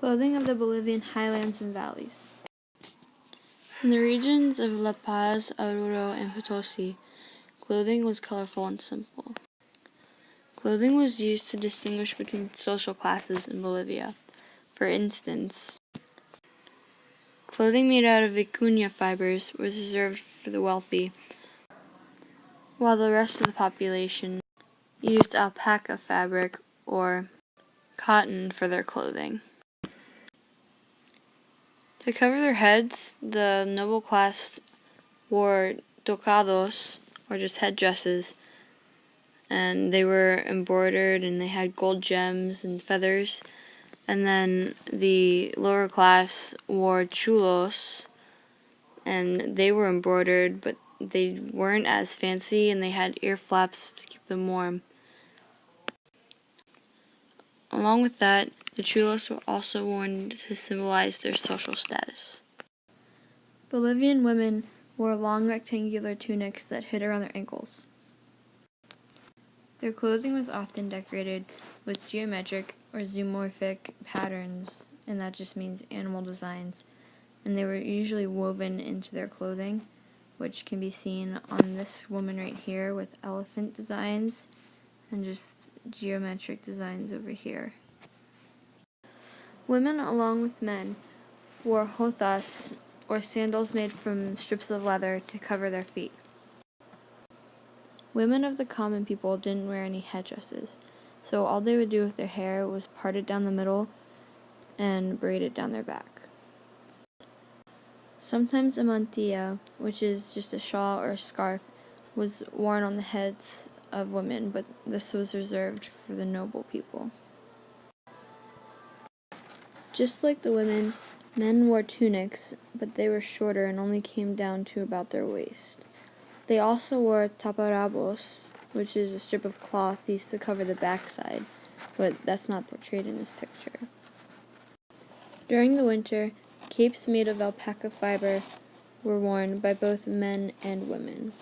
Clothing of the Bolivian highlands and valleys. In the regions of La Paz, Oruro, and Potosi, clothing was colorful and simple. Clothing was used to distinguish between social classes in Bolivia. For instance, clothing made out of vicuña fibers was reserved for the wealthy, while the rest of the population used alpaca fabric or cotton for their clothing. To cover their heads, the noble class wore tocados, or just headdresses, and they were embroidered and they had gold gems and feathers. And then the lower class wore chulos, and they were embroidered, but they weren't as fancy, and they had ear flaps to keep them warm. Along with that, the chulos were also worn to symbolize their social status. Bolivian women wore long rectangular tunics that hid around their ankles. Their clothing was often decorated with geometric or zoomorphic patterns, and that just means animal designs, and they were usually woven into their clothing, which can be seen on this woman right here with elephant designs and just geometric designs over here. Women, along with men, wore jotas, or sandals made from strips of leather to cover their feet. Women of the common people didn't wear any headdresses, so all they would do with their hair was part it down the middle and braid it down their back. Sometimes a mantilla, which is just a shawl or a scarf, was worn on the heads of women, but this was reserved for the noble people. Just like the women, men wore tunics, but they were shorter and only came down to about their waist. They also wore taparabos, which is a strip of cloth used to cover the backside, but that's not portrayed in this picture. During the winter, capes made of alpaca fiber were worn by both men and women.